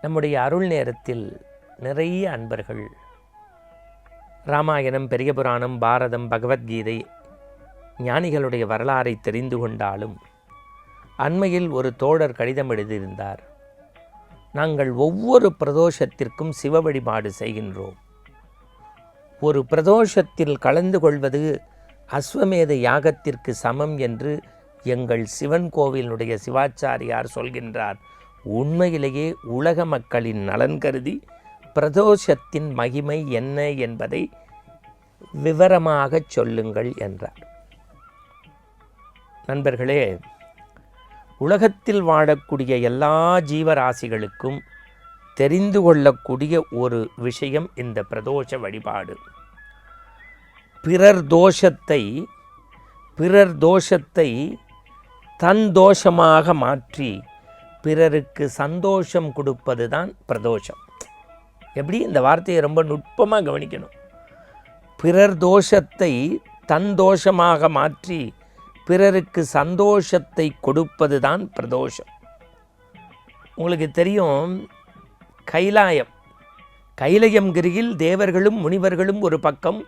நம்முடைய அருள் நேரத்தில் நிறைய அன்பர்கள் ராமாயணம், பெரிய புராணம், பாரதம், பகவத்கீதை ஞானிகளுடைய வரலாறை தெரிந்து கொண்டாலும் அண்மையில் ஒரு தோழர் கடிதம் எழுதியிருந்தார். நாங்கள் ஒவ்வொரு பிரதோஷத்திற்கும் சிவ வழிபாடு செய்கின்றோம். ஒரு பிரதோஷத்தில் கலந்து கொள்வது அஸ்வமேத யாகத்திற்கு சமம் என்று எங்கள் சிவன் கோவிலுடைய சிவாச்சாரியார் சொல்கின்றார். உண்மையிலேயே உலக மக்களின் நலன் கருதி பிரதோஷத்தின் மகிமை என்ன என்பதை விவரமாக சொல்லுங்கள் என்றார். நண்பர்களே, உலகத்தில் வாழக்கூடிய எல்லா ஜீவராசிகளுக்கும் தெரிந்து கொள்ளக்கூடிய ஒரு விஷயம் இந்த பிரதோஷ வழிபாடு. பிறர் தோஷத்தை தன் தோஷமாக மாற்றி பிறருக்கு சந்தோஷம் கொடுப்பது தான் பிரதோஷம். எப்படி? இந்த வார்த்தையை ரொம்ப நுட்பமாக கவனிக்கணும். பிறர் தோஷத்தை தன் தோஷமாக மாற்றி பிறருக்கு சந்தோஷத்தை கொடுப்பது தான் பிரதோஷம். உங்களுக்கு தெரியும், கைலாயம்கிரியில் தேவர்களும் முனிவர்களும் ஒரு பக்கம்,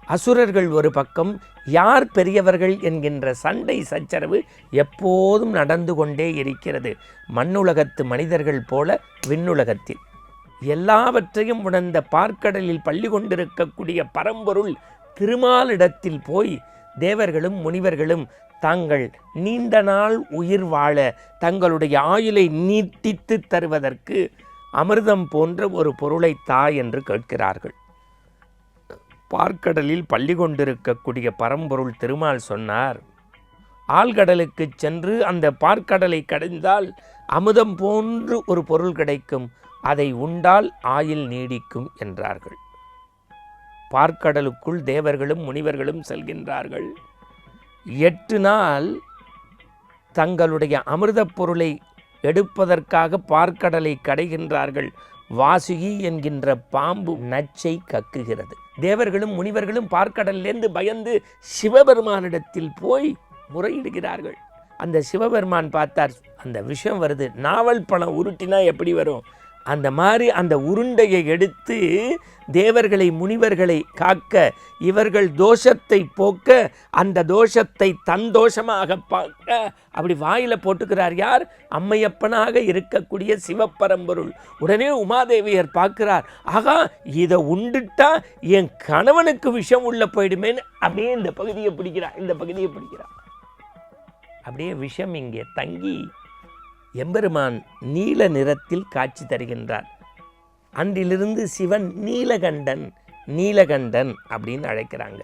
அசுரர்கள் ஒரு பக்கம், யார் பெரியவர்கள் என்கின்ற சண்டை சச்சரவு எப்போதும் நடந்து கொண்டே இருக்கிறது. மண்ணுலகத்து மனிதர்கள் போல விண்ணுலகத்தில் எல்லாவற்றையும் உணர்ந்த பார்க்கடலில் பள்ளி கொண்டிருக்கக்கூடிய பரம்பொருள் திருமாலிடத்தில் போய் தேவர்களும் முனிவர்களும் தாங்கள் நீண்ட நாள் உயிர் வாழ தங்களுடைய ஆயுளை நீட்டித்து தருவதற்கு அமிர்தம் போன்ற ஒரு பொருளை தா என்று கேட்கிறார்கள். பார்க்கடலில் பள்ளி கொண்டிருக்கக்கூடிய பரம்பொருள் திருமால் சொன்னார், ஆழ்கடலுக்கு சென்று அந்த பார்க்கடலை கடைந்தால் அமுதம் போன்று ஒரு பொருள் கிடைக்கும், அதை உண்டால் ஆயுள் நீடிக்கும் என்றார்கள். பார்க்கடலுக்குள் தேவர்களும் முனிவர்களும் செல்கின்றார்கள். 8 நாள் தங்களுடைய அமிர்த பொருளை எடுப்பதற்காக பார்க்கடலை கடைகின்றார்கள். வாசுகி என்கின்ற பாம்பு நச்சை கக்குகிறது. தேவர்களும் முனிவர்களும் பார்க்கடலிலிருந்து பயந்து சிவபெருமானிடத்தில் போய் முறையிடுகிறார்கள். அந்த சிவபெருமான் பார்த்தார், அந்த விஷம் வருது, நாவல் பழம் உருட்டினா எப்படி வரும், அந்த மாதிரி அந்த உருண்டையை எடுத்து தேவர்களை முனிவர்களை காக்க, இவர்கள் தோஷத்தை போக்க, அந்த தோஷத்தை தன் தோஷமாக பார்க்க அப்படி வாயில போட்டுக்கிறார். யார்? அம்மையப்பனாக இருக்கக்கூடிய சிவப்பரம்பொருள். உடனே உமாதேவியர் பார்க்கிறார், ஆகா, இதை உண்டுட்டா என் கணவனுக்கு விஷம் உள்ள போயிடுமேன்னு அப்படியே இந்த பகுதியை பிடிக்கிறார். அப்படியே விஷம் இங்கே தங்கி எம்பெருமான் நீல நிறத்தில் காட்சி தருகின்றார். அன்றிலிருந்து சிவன் நீலகண்டன் அப்படின்னு அழைக்கிறாங்க.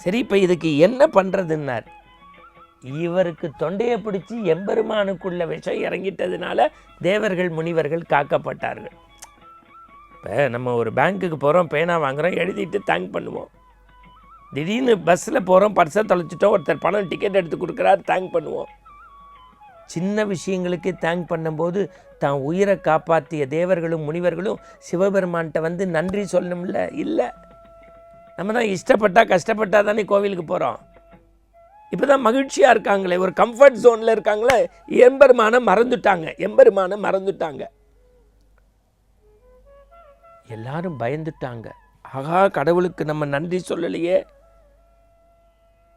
சரி, இப்போ இதுக்கு என்ன பண்ணுறதுன்னார். இவருக்கு தொண்டையை பிடிச்சி எம்பெருமானுக்குள்ள விஷம் இறங்கிட்டதுனால தேவர்கள் முனிவர்கள் காக்கப்பட்டார்கள். இப்போ நம்ம ஒரு பேங்க்குக்கு போகிறோம், பேனா வாங்குகிறோம், எழுதிட்டு தேங்க் பண்ணுவோம். திடீர்னு பஸ்ஸில் போகிறோம், பர்ஸை தொலைச்சிட்டோம், ஒருத்தர் பணம் டிக்கெட் எடுத்து கொடுக்குறாரு, தேங்க் பண்ணுவோம். சின்ன விஷயங்களுக்கு தேங்க் பண்ணும்போது தான் உயிரை காப்பாற்றிய தேவர்களும் முனிவர்களும் சிவபெருமான்கிட்ட வந்து நன்றி சொல்லணும்ல? இல்லை, நம்ம தான் இஷ்டப்பட்டா கஷ்டப்பட்டா தானே கோவிலுக்கு போகிறோம். இப்போ தான் மகிழ்ச்சியாக இருக்காங்களே, ஒரு கம்ஃபர்ட் ஜோனில் இருக்காங்களே, எம்பெருமானை மறந்துட்டாங்க. எல்லாரும் பயந்துட்டாங்க. ஆகா, கடவுளுக்கு நம்ம நன்றி சொல்லலையே,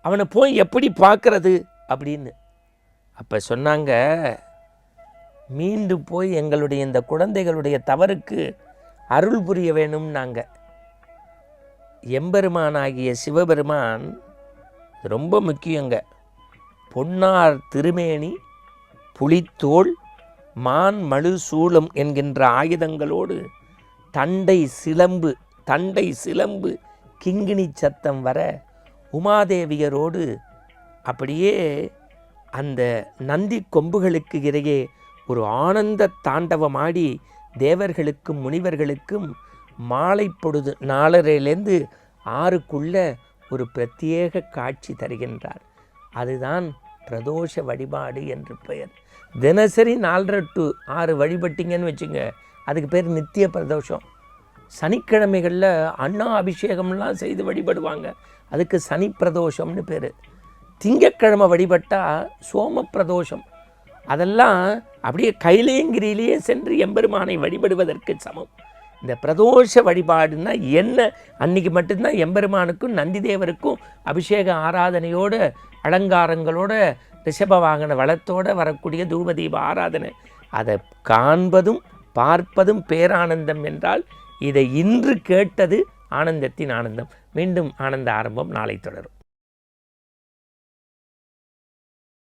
அவனை போய் எப்படி பார்க்கறது அப்படின்னு. அப்போ சொன்னாங்க, மீண்டும் போய் எங்களுடைய இந்த குழந்தைகளுடைய தவறுக்கு அருள் புரிய வேணும்னாங்க. எம்பெருமானாகிய சிவபெருமான் ரொம்ப முக்கியங்க. பொன்னார் திருமேனி, புலித்தோள், மான் மழு சூளம் என்கின்ற ஆயுதங்களோடு தண்டை சிலம்பு கிங்கிணி சத்தம் வர உமாதேவியரோடு அப்படியே அந்த நந்தி கொம்புகளுக்கு இடையே ஒரு ஆனந்த தாண்டவமாடி தேவர்களுக்கும் முனிவர்களுக்கும் மாலை பொழுது 4:30லேருந்து 6க்குள்ள ஒரு பிரத்யேக காட்சி தருகின்றார். அதுதான் பிரதோஷ வழிபாடு என்று பெயர். தினசரி 4:30 to 6 வழிபட்டிங்கன்னு வச்சுங்க, அதுக்கு பேர் நித்திய பிரதோஷம். சனிக்கிழமைகளில் அண்ணா அபிஷேகம்லாம் செய்து வழிபடுவாங்க, அதுக்கு சனி பிரதோஷம்னு பேர். திங்கக்கிழமை வழிபட்டால் சோம பிரதோஷம். அதெல்லாம் அப்படியே கைலேங்கிரியிலேயே சென்று எம்பெருமானை வழிபடுவதற்கு சமம். இந்த பிரதோஷ வழிபாடுன்னா என்ன? அன்னைக்கு மட்டும்தான் எம்பெருமானுக்கும் நந்தி தேவருக்கும் அபிஷேக ஆராதனையோடு அலங்காரங்களோட ரிஷப வாகன வளத்தோடு வரக்கூடிய தூபதீப ஆராதனை. அதை காண்பதும் பார்ப்பதும் பேரானந்தம் என்றால் இதை இன்று கேட்டது ஆனந்தத்தின் ஆனந்தம். மீண்டும் ஆனந்த ஆரம்பம் நாளை தொடரும்.